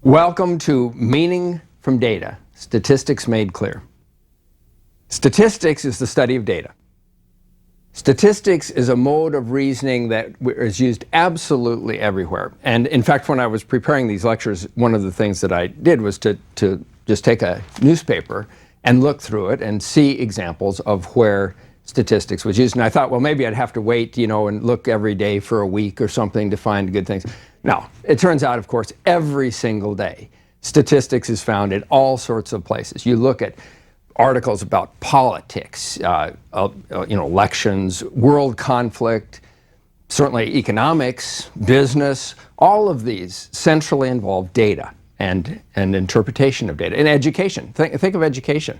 Welcome to Meaning from Data, Statistics Made Clear. Statistics is the study of data. Statistics is a mode of reasoning that is used absolutely everywhere. And in fact, when I was preparing these lectures, one of the things that I did was to just take a newspaper and look through it and see examples of where statistics was used. And I thought, well, maybe I'd have to wait, and look every day for a week or something to find good things. No, it turns out, of course, every single day, statistics is found in all sorts of places. You look at articles about politics, elections, world conflict, certainly economics, business. All of these centrally involve data and interpretation of data. And education, think of education.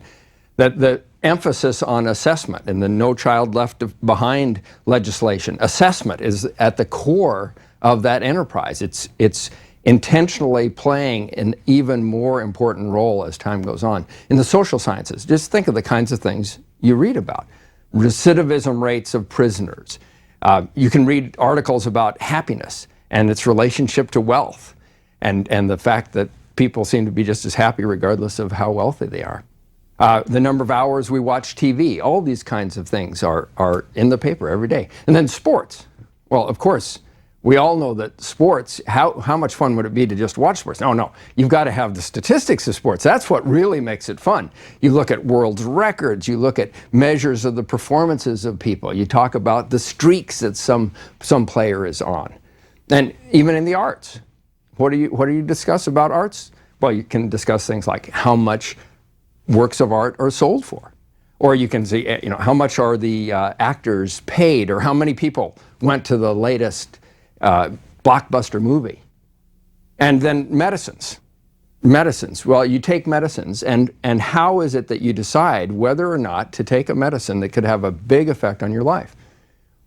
That the emphasis on assessment and the No Child Left Behind legislation. Assessment is at the core of that enterprise. It's intentionally playing an even more important role as time goes on. In the social sciences, just think of the kinds of things you read about. Recidivism rates of prisoners. You can read articles about happiness and its relationship to wealth and the fact that people seem to be just as happy regardless of how wealthy they are. The number of hours we watch TV, all these kinds of things are in the paper every day. And then sports. Well, of course, we all know that sports, how much fun would it be to just watch sports? No, you've got to have the statistics of sports. That's what really makes it fun. You look at world records, you look at measures of the performances of people, you talk about the streaks that some player is on. And even in the arts, what do you discuss about arts? Well, you can discuss things like how much works of art are sold for. Or you can see, how much are the actors paid, or how many people went to the latest blockbuster movie. And then medicines. Well, you take medicines, and how is it that you decide whether or not to take a medicine that could have a big effect on your life?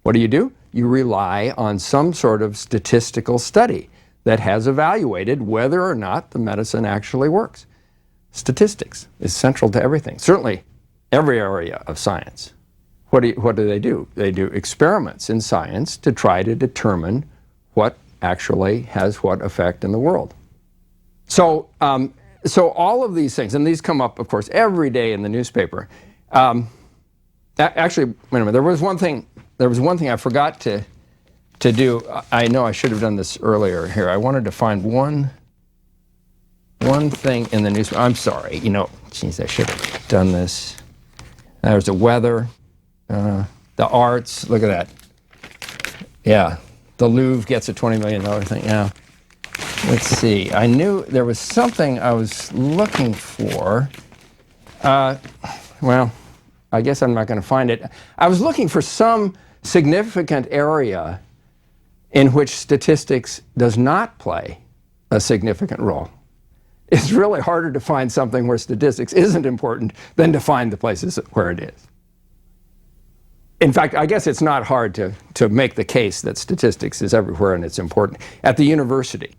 What do? You rely on some sort of statistical study that has evaluated whether or not the medicine actually works. Statistics is central to everything, certainly every area of science. What do they do? They do experiments in science to try to determine what actually has what effect in the world. So all of these things, and these come up, of course, every day in the newspaper. Actually, wait a minute. There was one thing I forgot to do. I know I should have done this earlier here. I wanted to find one thing in the news. I'm sorry. Geez, I should have done this. There's the weather, the arts. Look at that. Yeah. The Louvre gets a $20 million thing. Yeah. Let's see. I knew there was something I was looking for. Well, I guess I'm not going to find it. I was looking for some significant area in which statistics does not play a significant role. It's really harder to find something where statistics isn't important than to find the places where it is. In fact, I guess it's not hard to make the case that statistics is everywhere and it's important. At the university,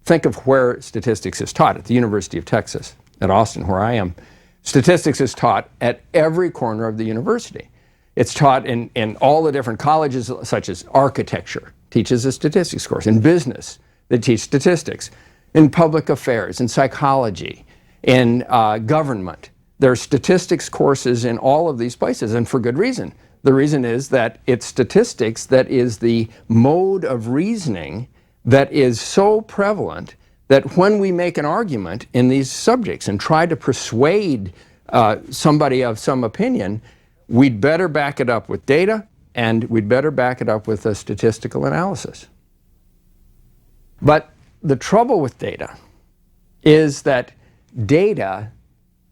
think of where statistics is taught. At the University of Texas, at Austin, where I am, statistics is taught at every corner of the university. It's taught in all the different colleges, such as architecture, teaches a statistics course. In business, they teach statistics. In public affairs, in psychology, in government. There are statistics courses in all of these places, and for good reason. The reason is that it's statistics that is the mode of reasoning that is so prevalent that when we make an argument in these subjects and try to persuade somebody of some opinion, we'd better back it up with data, and we'd better back it up with a statistical analysis. But the trouble with data is that data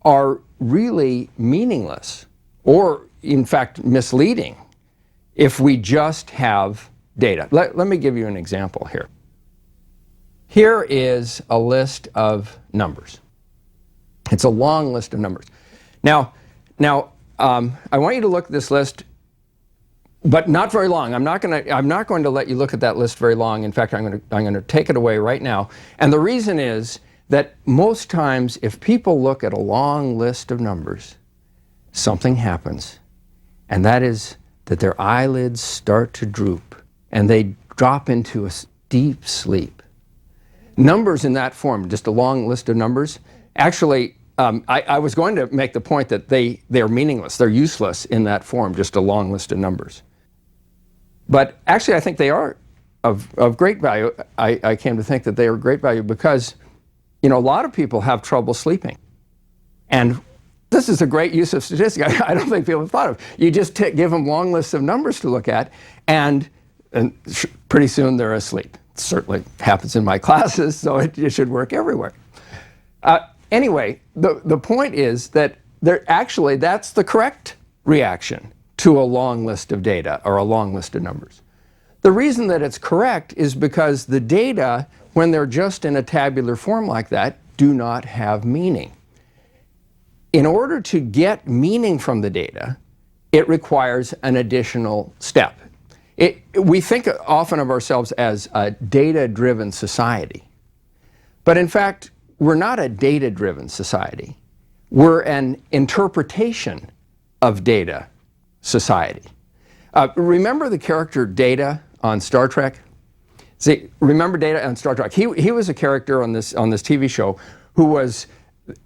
are really meaningless, or in fact misleading, if we just have data. Let me give you an example here. Here is a list of numbers. It's a long list of numbers. Now, I want you to look at this list, but not very long. I'm not going to let you look at that list very long. In fact, I'm going to take it away right now. And the reason is that most times, if people look at a long list of numbers, something happens, and that is that their eyelids start to droop, and they drop into a deep sleep. Numbers in that form, just a long list of numbers, actually, I was going to make the point that they're meaningless, they're useless in that form, just a long list of numbers. But actually, I think they are of great value. I came to think that they are great value because, a lot of people have trouble sleeping. And this is a great use of statistics I don't think people have thought of. You just give them long lists of numbers to look at, and pretty soon they're asleep. It certainly happens in my classes, so it should work everywhere. Anyway, the point is that that's the correct reaction to a long list of data or a long list of numbers. The reason that it's correct is because the data, when they're just in a tabular form like that, do not have meaning. In order to get meaning from the data, it requires an additional step. We think often of ourselves as a data-driven society. But in fact, we're not a data-driven society. We're an interpretation of data society. Remember the character Data on Star Trek? See, remember Data on Star Trek? He was a character on this TV show who was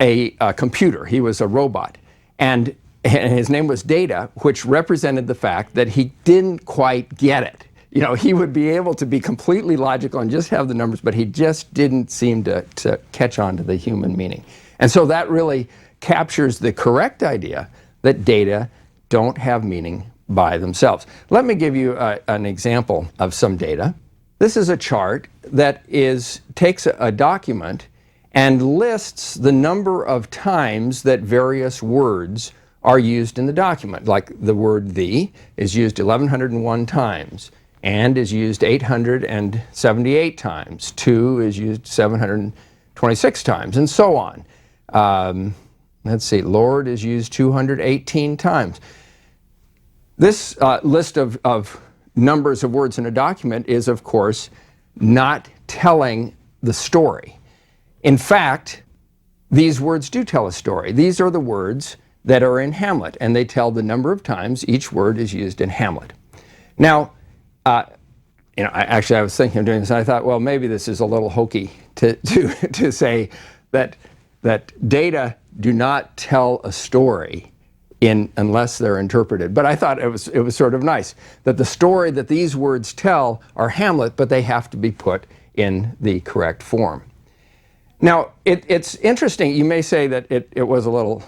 a computer. He was a robot. And his name was Data, which represented the fact that he didn't quite get it. He would be able to be completely logical and just have the numbers, but he just didn't seem to catch on to the human meaning. And so that really captures the correct idea that data don't have meaning by themselves. Let me give you an example of some data. This is a chart that takes a document and lists the number of times that various words are used in the document. Like the word "the" is used 1,101 times, "and" is used 878 times, "to" is used 726 times, and so on. Let's see, "Lord" is used 218 times. This list of numbers of words in a document is, of course, not telling the story. In fact, these words do tell a story. These are the words that are in Hamlet, and they tell the number of times each word is used in Hamlet. Now, I was thinking of doing this, and I thought, well, maybe this is a little hokey to say that data do not tell a story unless they're interpreted. But I thought it was sort of nice that the story that these words tell are Hamlet, but they have to be put in the correct form. Now, it's interesting. You may say that it was a little,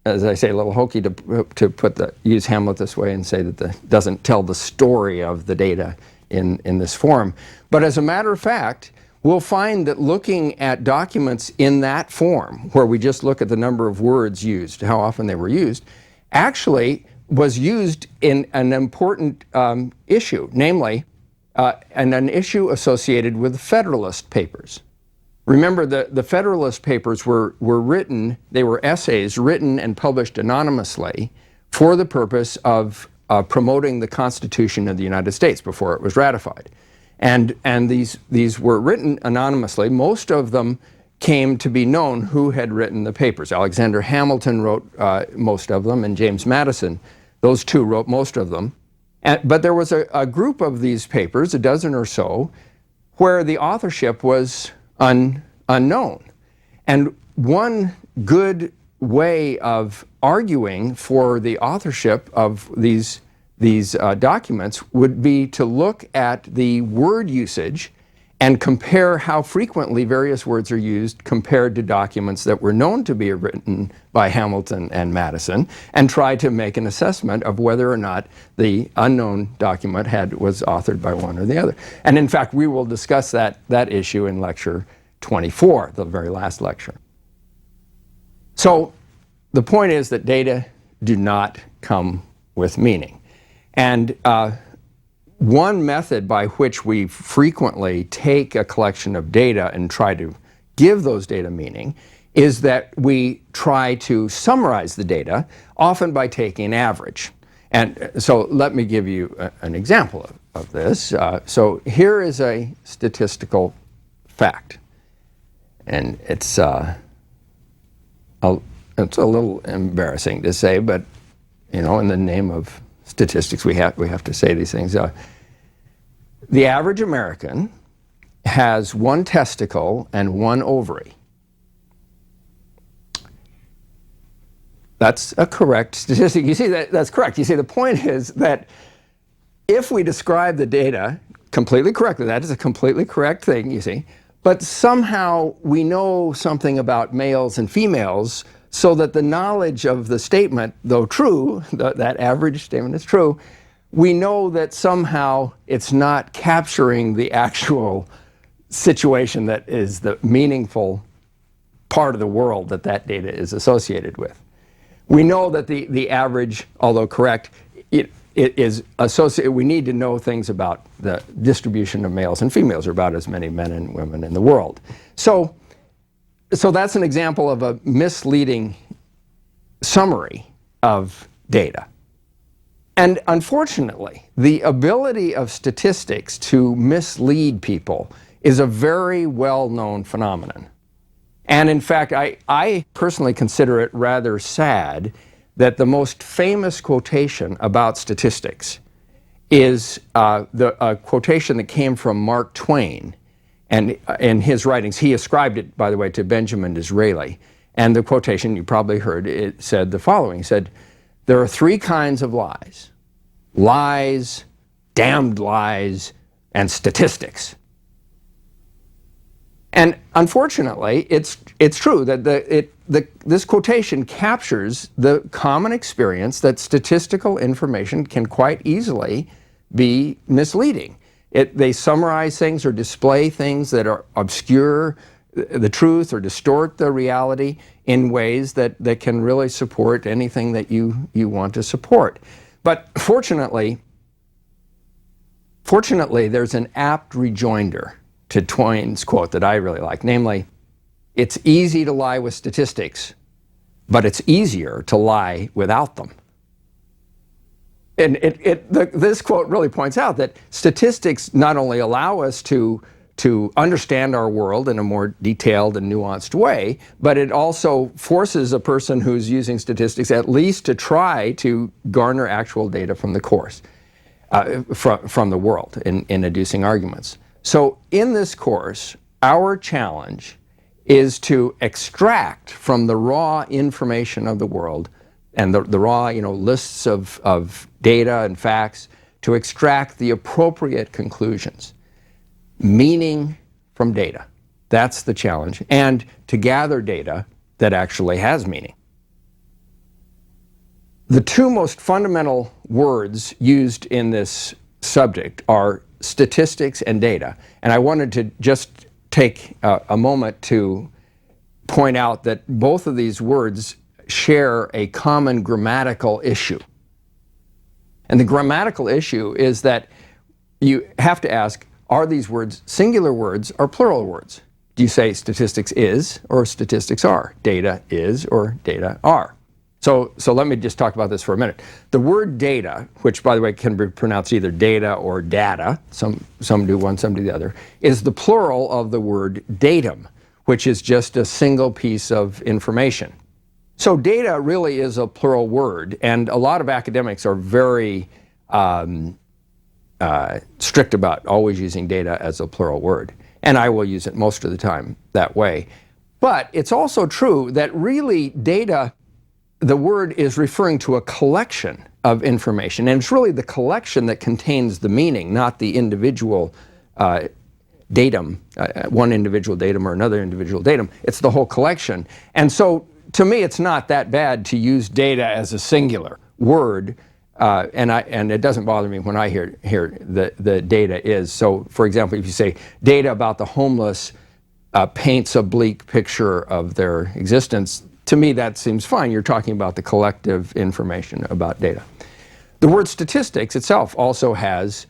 as I say, a little hokey to use Hamlet this way and say that it doesn't tell the story of the data in this form. But as a matter of fact, we'll find that looking at documents in that form, where we just look at the number of words used, how often they were used, actually was used in an important issue, namely an issue associated with the Federalist Papers. Remember, the Federalist Papers were written, they were essays written and published anonymously for the purpose of promoting the Constitution of the United States before it was ratified. And these were written anonymously. Most of them came to be known who had written the papers. Alexander Hamilton wrote most of them, and James Madison, those two wrote most of them. But there was a group of these papers, a dozen or so, where the authorship was unknown. And one good way of arguing for the authorship of these documents would be to look at the word usage and compare how frequently various words are used compared to documents that were known to be written by Hamilton and Madison, and try to make an assessment of whether or not the unknown document was authored by one or the other. And in fact, we will discuss that issue in lecture 24, the very last lecture. So the point is that data do not come with meaning. And one method by which we frequently take a collection of data and try to give those data meaning is that we try to summarize the data, often by taking an average. And so let me give you an example of this. So here is a statistical fact. And it's a little embarrassing to say, but in the name of statistics, we have to say these things. The average American has one testicle and one ovary. That's a correct statistic. You see, that's correct. You see, the point is that if we describe the data completely correctly, that is a completely correct thing, you see, but somehow we know something about males and females so that the knowledge of the statement, though true, that average statement is true, we know that somehow it's not capturing the actual situation that is the meaningful part of the world that that data is associated with. We know that the average, although correct, it is associated. We need to know things about the distribution of males and females. There are about as many men and women in the world. So that's an example of a misleading summary of data. And unfortunately, the ability of statistics to mislead people is a very well-known phenomenon. And in fact, I personally consider it rather sad that the most famous quotation about statistics is a quotation that came from Mark Twain. And in his writings, he ascribed it, by the way, to Benjamin Disraeli. And the quotation, you probably heard, it said the following. He said, "There are three kinds of lies: lies, damned lies, and statistics." And unfortunately, it's true that this quotation captures the common experience that statistical information can quite easily be misleading. They summarize things or display things that are obscure the truth or distort the reality in ways that can really support anything that you want to support. But fortunately, there's an apt rejoinder to Twain's quote that I really like, namely, "It's easy to lie with statistics, but it's easier to lie without them." And this quote really points out that statistics not only allow us to understand our world in a more detailed and nuanced way, but it also forces a person who's using statistics at least to try to garner actual data from the course, from the world in adducing arguments. So in this course, our challenge is to extract from the raw information of the world and the raw lists of data and facts, to extract the appropriate conclusions, meaning from data. That's the challenge. And to gather data that actually has meaning. The two most fundamental words used in this subject are statistics and data. And I wanted to just take a moment to point out that both of these words share a common grammatical issue. And the grammatical issue is that you have to ask, are these words singular words or plural words? Do you say statistics is or statistics are? Data is or data are? So let me just talk about this for a minute. The word data, which by the way can be pronounced either data or data, some do one, some do the other, is the plural of the word datum, which is just a single piece of information. So data really is a plural word, and a lot of academics are very strict about always using data as a plural word. And I will use it most of the time that way. But it's also true that really data, the word is referring to a collection of information, and it's really the collection that contains the meaning, not the individual datum, one individual datum or another individual datum. It's the whole collection. And so to me, it's not that bad to use data as a singular word, and it doesn't bother me when I hear the data is. So for example, if you say data about the homeless paints a bleak picture of their existence, to me that seems fine. You're talking about the collective information about data. The word statistics itself also has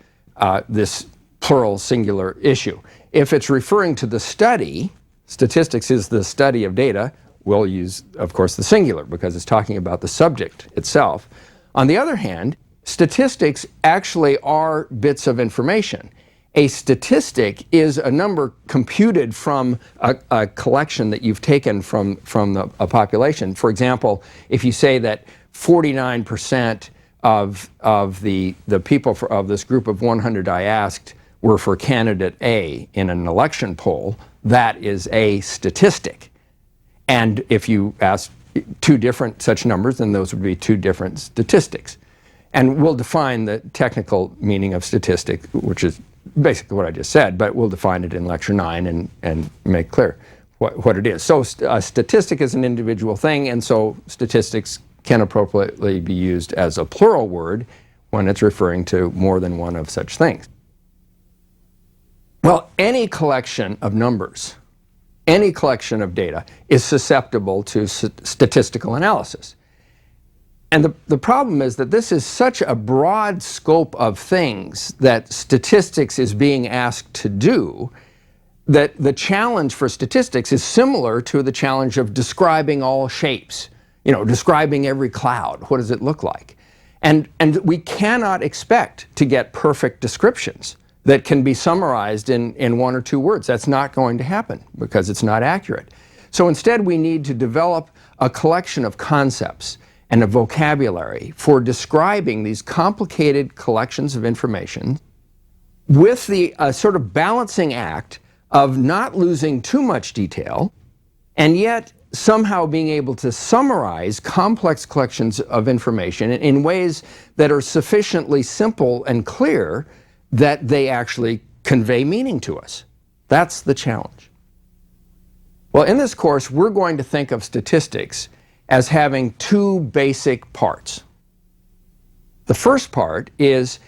this plural singular issue. If it's referring to the study, statistics is the study of data, we'll use, of course, the singular because it's talking about the subject itself. On the other hand, statistics actually are bits of information. A statistic is a number computed from a collection that you've taken from a population. For example, if you say that 49% of the people of this group of 100 I asked were for candidate A in an election poll, that is a statistic. And if you ask two different such numbers, then those would be two different statistics. And we'll define the technical meaning of statistic, which is basically what I just said, but we'll define it in Lecture 9 and make clear what it is. So a statistic is an individual thing, and so statistics can appropriately be used as a plural word when it's referring to more than one of such things. Well, any collection of numbers, any collection of data is susceptible to statistical analysis. And the problem is that this is such a broad scope of things that statistics is being asked to do, that the challenge for statistics is similar to the challenge of describing all shapes, describing every cloud. What does it look like? And we cannot expect to get perfect descriptions that can be summarized in one or two words. That's not going to happen because it's not accurate. So instead, we need to develop a collection of concepts and a vocabulary for describing these complicated collections of information with the sort of balancing act of not losing too much detail and yet somehow being able to summarize complex collections of information in ways that are sufficiently simple and clear that they actually convey meaning to us. That's the challenge. Well, in this course, we're going to think of statistics as having two basic parts. The first part is,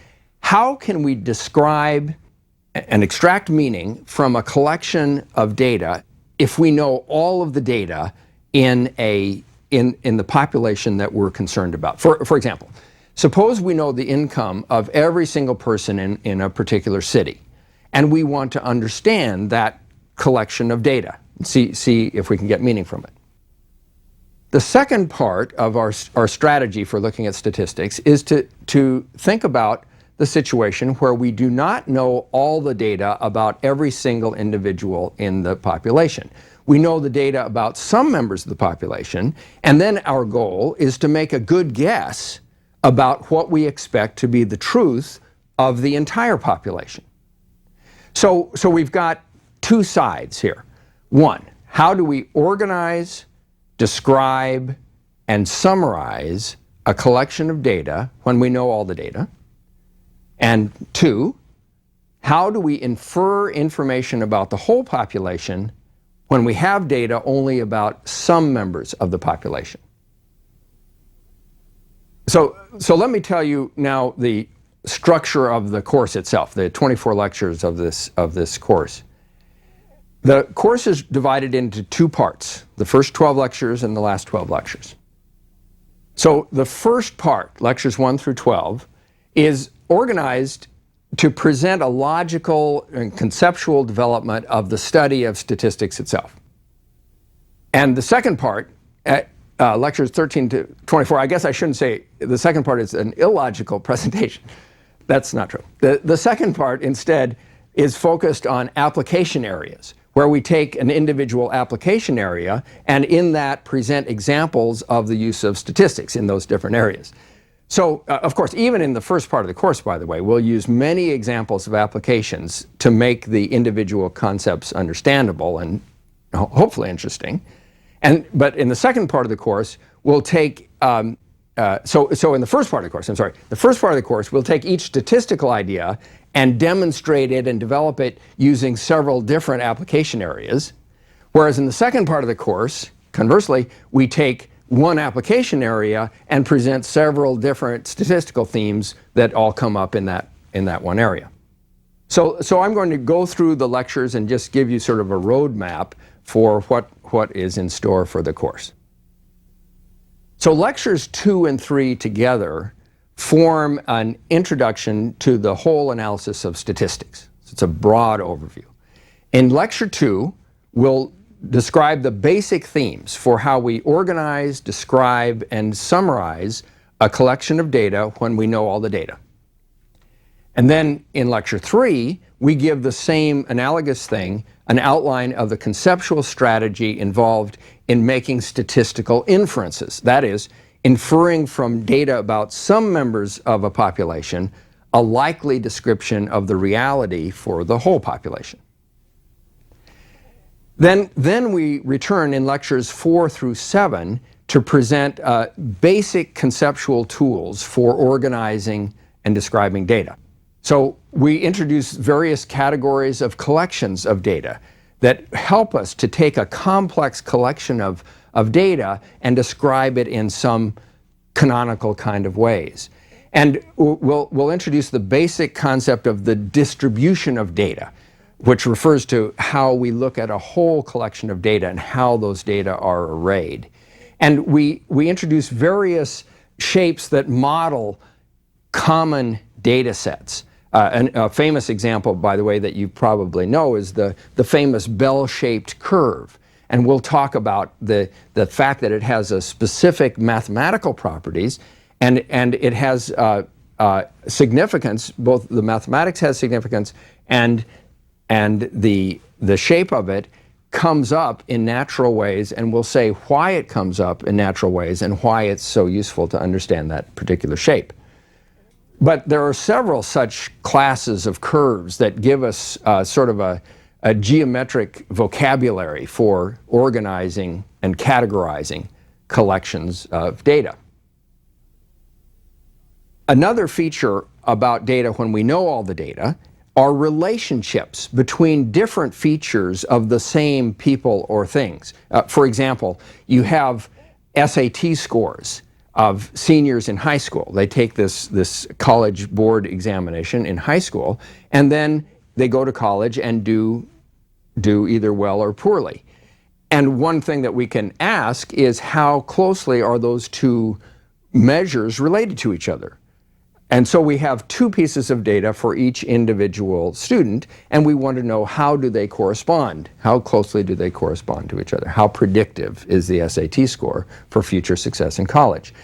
how can we describe and extract meaning from a collection of data if we know all of the data in the population that we're concerned about? For example, suppose we know the income of every single person in a particular city, and we want to understand that collection of data, and see if we can get meaning from it. The second part of our strategy for looking at statistics is to think about the situation where we do not know all the data about every single individual in the population. We know the data about some members of the population, and then our goal is to make a good guess about what we expect to be the truth of the entire population. So we've got two sides here. One, how do we organize, describe, and summarize a collection of data when we know all the data? And two, how do we infer information about the whole population when we have data only about some members of the population? So let me tell you now the structure of the course itself, the 24 lectures of this course. The course is divided into two parts, the first 12 lectures and the last 12 lectures. So the first part, lectures 1 through 12, is organized to present a logical and conceptual development of the study of statistics itself. And the second part, lectures 13 to 24, I guess I shouldn't say the second part is an illogical presentation. That's not true. The second part instead is focused on application areas, where we take an individual application area and in that present examples of the use of statistics in those different areas. So, of course, even in the first part of the course, by the way, we'll use many examples of applications to make the individual concepts understandable and hopefully interesting. But in the second part of the course, we'll take, in the first part of the course, we'll take each statistical idea and demonstrate it and develop it using several different application areas. Whereas in the second part of the course, conversely, we take one application area and present several different statistical themes that all come up in that one area. So I'm going to go through the lectures and just give you sort of a roadmap for what is in store for the course. So lectures 2 and 3 together form an introduction to the whole analysis of statistics. So it's a broad overview. In lecture 2, we'll describe the basic themes for how we organize, describe, and summarize a collection of data when we know all the data. And then in lecture 3, we give the same analogous thing, an outline of the conceptual strategy involved in making statistical inferences. That is, inferring from data about some members of a population a likely description of the reality for the whole population. Then we return in lectures 4 through 7 to present basic conceptual tools for organizing and describing data. So we introduce various categories of collections of data that help us to take a complex collection of data and describe it in some canonical kind of ways. And we'll introduce the basic concept of the distribution of data, which refers to how we look at a whole collection of data and how those data are arrayed. And we introduce various shapes that model common data sets. A famous example, by the way, that you probably know is the famous bell-shaped curve. And we'll talk about the fact that it has a specific mathematical properties, and it has significance. Both the mathematics has significance, and the shape of it comes up in natural ways, and we'll say why it comes up in natural ways and why it's so useful to understand that particular shape. But there are several such classes of curves that give us sort of a geometric vocabulary for organizing and categorizing collections of data. Another feature about data when we know all the data are relationships between different features of the same people or things. For example, you have SAT scores of seniors in high school. They take this college board examination in high school, and then they go to college and do either well or poorly. And one thing that we can ask is how closely are those two measures related to each other? And so we have two pieces of data for each individual student, and we want to know how do they correspond? How closely do they correspond to each other? How predictive is the SAT score for future success in college?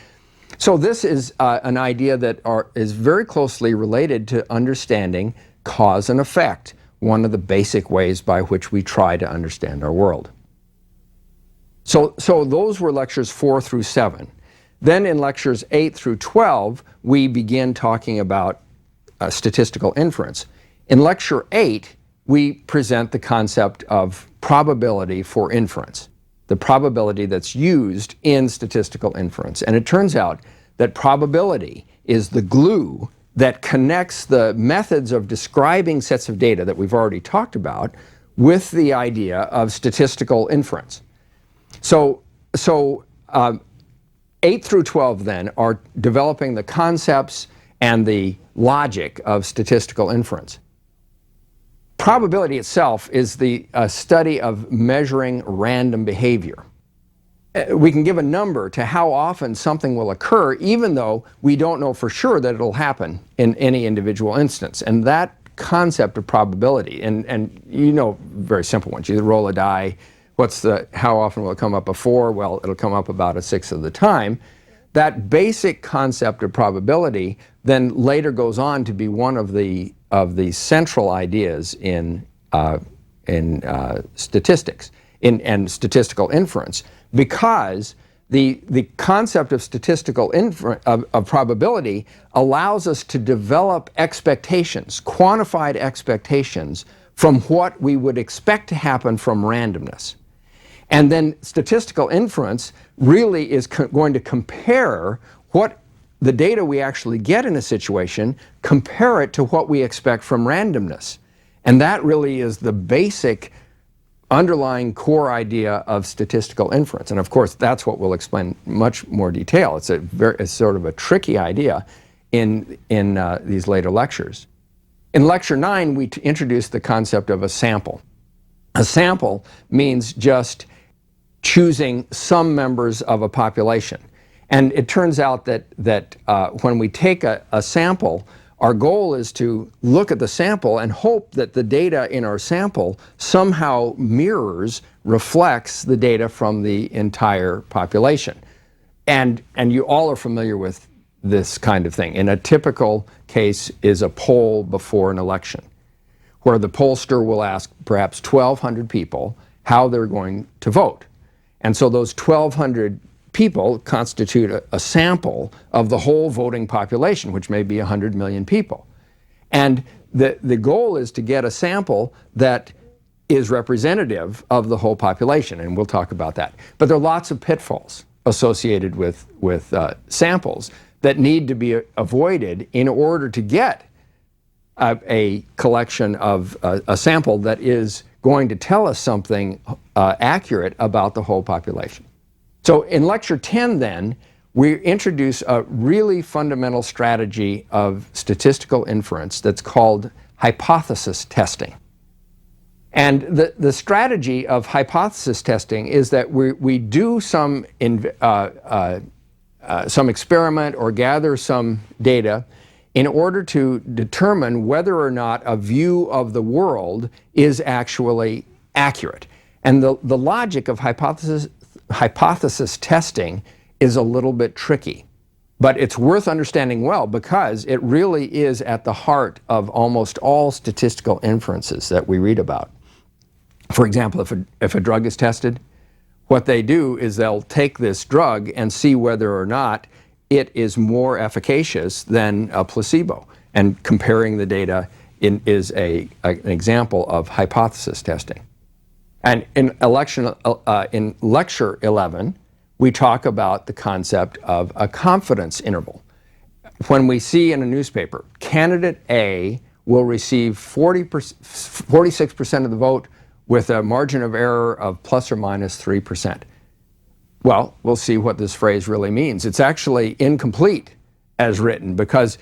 So this is an idea that is very closely related to understanding cause and effect, one of the basic ways by which we try to understand our world. So those were lectures 4 through 7. Then in lectures 8 through 12, we begin talking about statistical inference. In lecture 8, we present the concept of probability for inference, the probability that's used in statistical inference. And it turns out that probability is the glue that connects the methods of describing sets of data that we've already talked about with the idea of statistical inference. So 8 through 12 then are developing the concepts and the logic of statistical inference. Probability itself is the study of measuring random behavior. We can give a number to how often something will occur, even though we don't know for sure that it'll happen in any individual instance. And that concept of probability, and you know, very simple ones. You roll a die. How often will it come up before? Well, it'll come up about 1/6 of the time. That basic concept of probability then later goes on to be one of the central ideas in statistics and statistical inference, because the concept of statistical of probability allows us to develop expectations, quantified expectations from what we would expect to happen from randomness. And then statistical inference really is going to compare what the data we actually get in a situation, compare it to what we expect from randomness. And that really is the basic underlying core idea of statistical inference. And of course, that's what we'll explain much more detail. It's sort of a tricky idea in these later lectures. In lecture 9, we introduce the concept of a sample. A sample means just choosing some members of a population. And it turns out that when we take a sample, our goal is to look at the sample and hope that the data in our sample somehow reflects the data from the entire population. And you all are familiar with this kind of thing. In a typical case is a poll before an election, where the pollster will ask perhaps 1,200 people how they're going to vote. And so those 1,200 people constitute a sample of the whole voting population, which may be 100 million people. And the goal is to get a sample that is representative of the whole population, and we'll talk about that. But there are lots of pitfalls associated with samples that need to be avoided in order to get a collection of a sample that is going to tell us something accurate about the whole population. So in lecture 10 then, we introduce a really fundamental strategy of statistical inference that's called hypothesis testing. And the strategy of hypothesis testing is that we do some experiment or gather some data in order to determine whether or not a view of the world is actually accurate. And the logic of hypothesis testing is a little bit tricky, but it's worth understanding well because it really is at the heart of almost all statistical inferences that we read about. For example, if a drug is tested, what they do is they'll take this drug and see whether or not it is more efficacious than a placebo. And comparing the data is an example of hypothesis testing. And in lecture 11, we talk about the concept of a confidence interval. When we see in a newspaper, candidate A will receive 46% of the vote with a margin of error of plus or minus 3%. Well, we'll see what this phrase really means. It's actually incomplete as written, because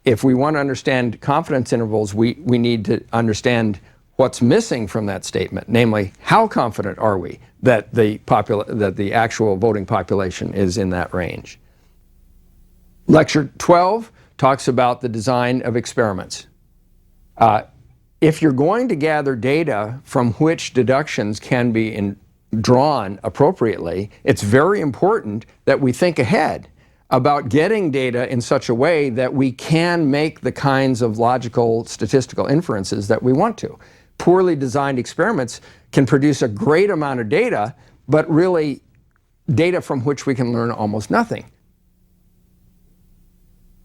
if we want to understand confidence intervals, we need to understand what's missing from that statement, namely, how confident are we that the actual voting population is in that range? Lecture 12 talks about the design of experiments. If you're going to gather data from which deductions can be drawn appropriately, it's very important that we think ahead about getting data in such a way that we can make the kinds of logical statistical inferences that we want to. Poorly designed experiments can produce a great amount of data, but really data from which we can learn almost nothing.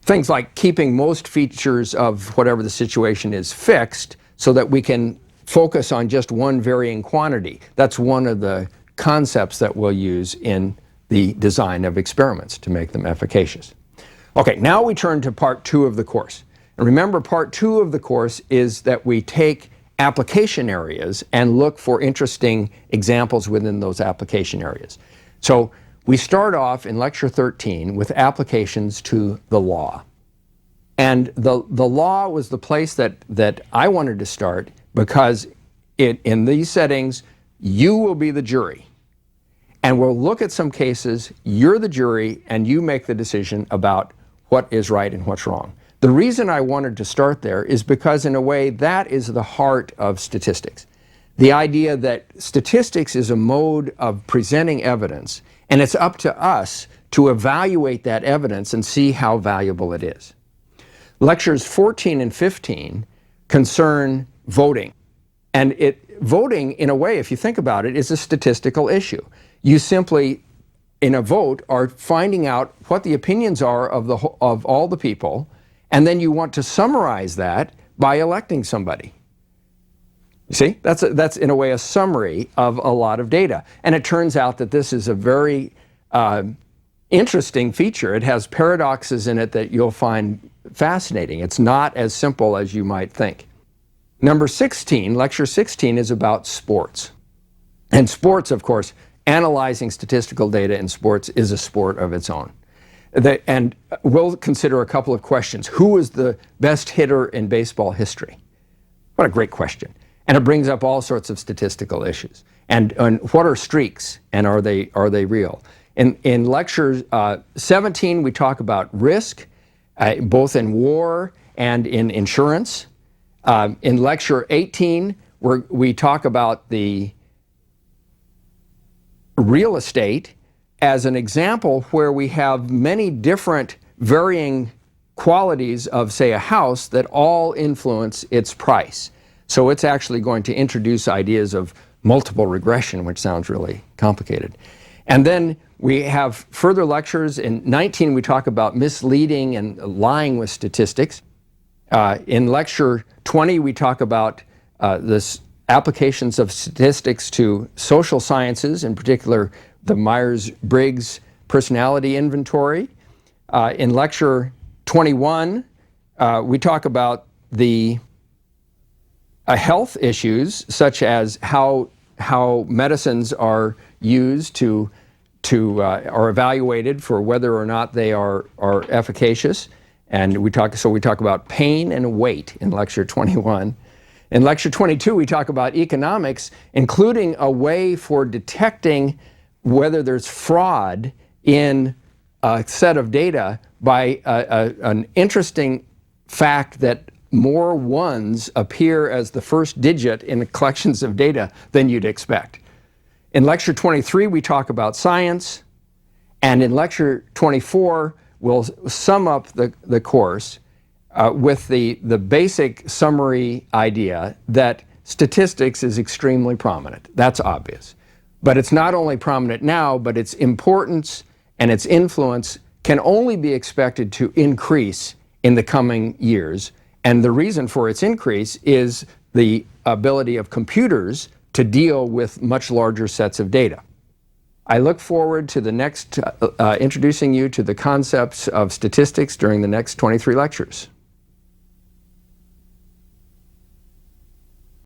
Things like keeping most features of whatever the situation is fixed so that we can focus on just one varying quantity. That's one of the concepts that we'll use in the design of experiments to make them efficacious. Okay, now we turn to part 2 of the course. And remember, part 2 of the course is that we take application areas and look for interesting examples within those application areas. So we start off in lecture 13 with applications to the law. And the law was the place that I wanted to start, because in these settings, you will be the jury. And we'll look at some cases, you're the jury, and you make the decision about what is right and what's wrong. The reason I wanted to start there is because, in a way, that is the heart of statistics. The idea that statistics is a mode of presenting evidence, and it's up to us to evaluate that evidence and see how valuable it is. Lectures 14 and 15 concern voting. And voting, in a way, if you think about it, is a statistical issue. You simply, in a vote, are finding out what the opinions are of all the people, and then you want to summarize that by electing somebody. You see, that's in a way a summary of a lot of data. And it turns out that this is a very interesting feature. It has paradoxes in it that you'll find fascinating. It's not as simple as you might think. Number 16, lecture 16, is about sports. And sports, of course, analyzing statistical data in sports is a sport of its own. And we'll consider a couple of questions. Who is the best hitter in baseball history? What a great question. And it brings up all sorts of statistical issues. And what are streaks, and are they real? In lecture 17, we talk about risk, both in war and in insurance. In lecture 18, we talk about the real estate as an example where we have many different varying qualities of, say, a house that all influence its price. So it's actually going to introduce ideas of multiple regression, which sounds really complicated. And then we have further lectures. In 19, we talk about misleading and lying with statistics. In lecture 20, we talk about the applications of statistics to social sciences, in particular the Myers-Briggs personality inventory. In lecture 21, we talk about the health issues, such as how medicines are used are evaluated for whether or not they are efficacious. And we talk about pain and weight in lecture 21. In lecture 22, we talk about economics, including a way for detecting whether there's fraud in a set of data by an interesting fact that more ones appear as the first digit in the collections of data than you'd expect. In lecture 23, we talk about science. And in lecture 24, we'll sum up the course with the basic summary idea that statistics is extremely prominent. That's obvious. But it's not only prominent now, but its importance and its influence can only be expected to increase in the coming years. And the reason for its increase is the ability of computers to deal with much larger sets of data. I look forward to the next introducing you to the concepts of statistics during the next 23 lectures.